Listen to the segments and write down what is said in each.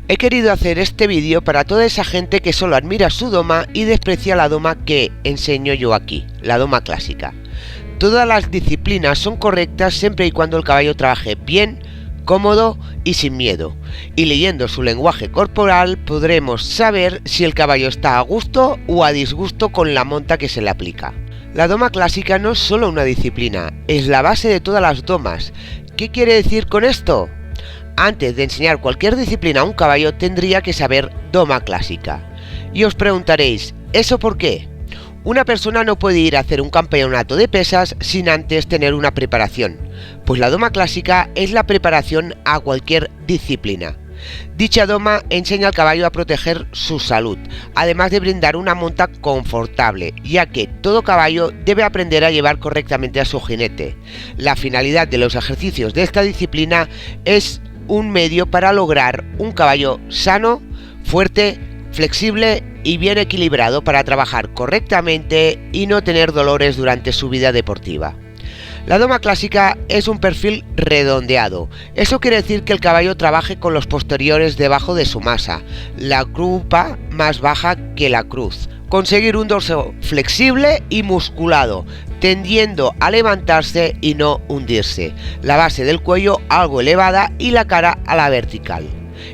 He querido hacer este vídeo para toda esa gente que solo admira su doma y desprecia la doma que enseño yo aquí, la doma clásica. Todas las disciplinas son correctas siempre y cuando el caballo trabaje bien, cómodo y sin miedo. Y leyendo su lenguaje corporal podremos saber si el caballo está a gusto o a disgusto con la monta que se le aplica. La doma clásica no es solo una disciplina, es la base de todas las domas. ¿Qué quiere decir con esto? Antes de enseñar cualquier disciplina a un caballo tendría que saber doma clásica. Y os preguntaréis, ¿eso por qué? Una persona no puede ir a hacer un campeonato de pesas sin antes tener una preparación, pues la doma clásica es la preparación a cualquier disciplina. Dicha doma enseña al caballo a proteger su salud, además de brindar una monta confortable, ya que todo caballo debe aprender a llevar correctamente a su jinete. La finalidad de los ejercicios de esta disciplina es un medio para lograr un caballo sano, fuerte, flexible y bien equilibrado para trabajar correctamente y no tener dolores durante su vida deportiva. La doma clásica es un perfil redondeado. Eso quiere decir que el caballo trabaje con los posteriores debajo de su masa, la grupa más baja que la cruz. Conseguir un dorso flexible y musculado, tendiendo a levantarse y no hundirse. La base del cuello algo elevada y la cara a la vertical.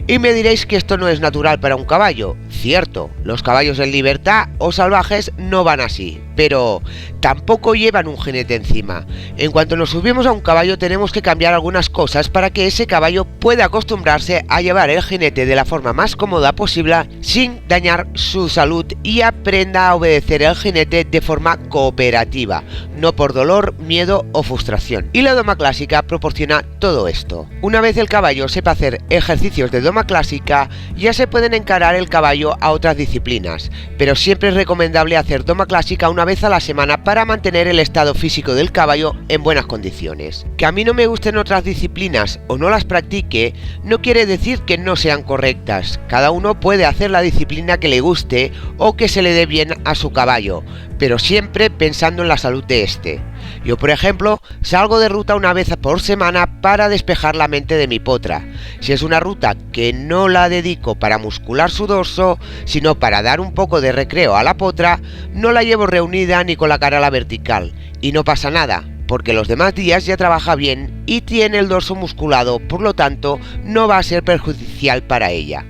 Y me diréis que esto no es natural para un caballo. Cierto, los caballos en libertad o salvajes no van así, pero tampoco llevan un jinete encima. En cuanto nos subimos a un caballo tenemos que cambiar algunas cosas para que ese caballo pueda acostumbrarse a llevar el jinete de la forma más cómoda posible sin dañar su salud y aprenda a obedecer el jinete de forma cooperativa, no por dolor, miedo o frustración. Y la doma clásica proporciona todo esto. Una vez el caballo sepa hacer ejercicios de doma clásica, ya se pueden encarar el caballo a otras disciplinas, pero siempre es recomendable hacer doma clásica una vez a la semana para mantener el estado físico del caballo en buenas condiciones. Que a mí no me gusten otras disciplinas o no las practique no quiere decir que no sean correctas. Cada uno puede hacer la disciplina que le guste o que se le dé bien a su caballo, pero siempre pensando en la salud de este. Yo, por ejemplo, salgo de ruta una vez por semana para despejar la mente de mi potra. Si es una ruta que no la dedico para muscular su dorso, sino para dar un poco de recreo a la potra, no la llevo reunida ni con la cara a la vertical. Y no pasa nada, porque los demás días ya trabaja bien y tiene el dorso musculado, por lo tanto no va a ser perjudicial para ella.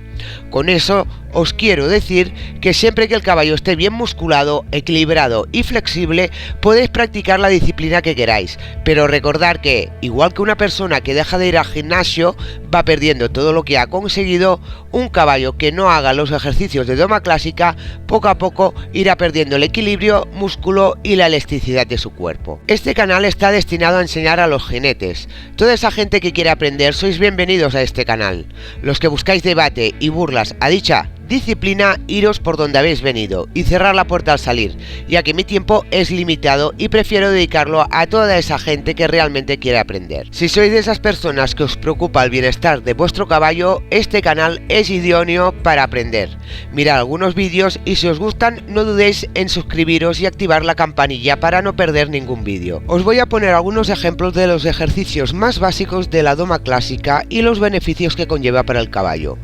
Con eso os quiero decir que siempre que el caballo esté bien musculado, equilibrado y flexible, podéis practicar la disciplina que queráis, pero recordar que, igual que una persona que deja de ir al gimnasio va perdiendo todo lo que ha conseguido, un caballo que no haga los ejercicios de doma clásica, poco a poco irá perdiendo el equilibrio, músculo y la elasticidad de su cuerpo. Este canal está destinado a enseñar a los jinetes. Toda esa gente que quiere aprender sois bienvenidos a este canal. Los que buscáis debate y burlas a dicha disciplina, iros por donde habéis venido y cerrar la puerta al salir, ya que mi tiempo es limitado y prefiero dedicarlo a toda esa gente que realmente quiere aprender. Si sois de esas personas que os preocupa el bienestar de vuestro caballo, este canal es idóneo para aprender. Mirad algunos vídeos y si os gustan no dudéis en suscribiros y activar la campanilla para no perder ningún vídeo. Os voy a poner algunos ejemplos de los ejercicios más básicos de la doma clásica y los beneficios que conlleva para el caballo.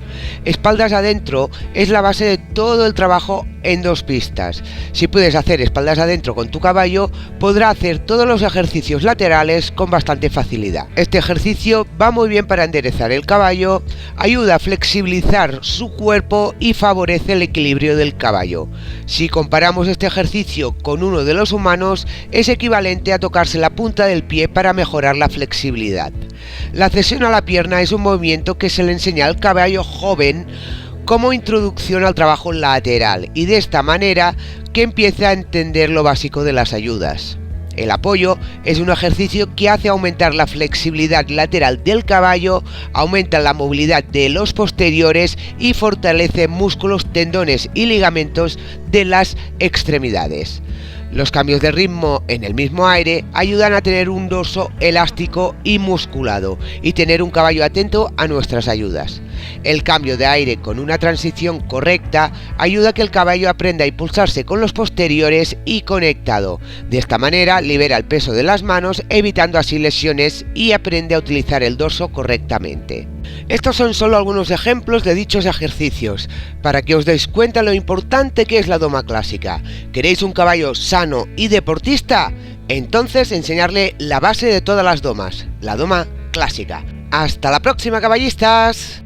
Espaldas adentro es la base de todo el trabajo en dos pistas. Si puedes hacer espaldas adentro con tu caballo, podrá hacer todos los ejercicios laterales con bastante facilidad. Este ejercicio va muy bien para enderezar el caballo, ayuda a flexibilizar su cuerpo y favorece el equilibrio del caballo. Si comparamos este ejercicio con uno de los humanos, es equivalente a tocarse la punta del pie para mejorar la flexibilidad. La cesión a la pierna es un movimiento que se le enseña al caballo joven como introducción al trabajo lateral y de esta manera que empiece a entender lo básico de las ayudas. El apoyo es un ejercicio que hace aumentar la flexibilidad lateral del caballo, aumenta la movilidad de los posteriores y fortalece músculos, tendones y ligamentos de las extremidades. Los cambios de ritmo en el mismo aire ayudan a tener un dorso elástico y musculado y tener un caballo atento a nuestras ayudas. El cambio de aire con una transición correcta ayuda a que el caballo aprenda a impulsarse con los posteriores y conectado. De esta manera libera el peso de las manos, evitando así lesiones, y aprende a utilizar el dorso correctamente. Estos son solo algunos ejemplos de dichos ejercicios, para que os deis cuenta lo importante que es la doma clásica. ¿Queréis un caballo sano y deportista? Entonces enseñarle la base de todas las domas, la doma clásica. ¡Hasta la próxima, caballistas!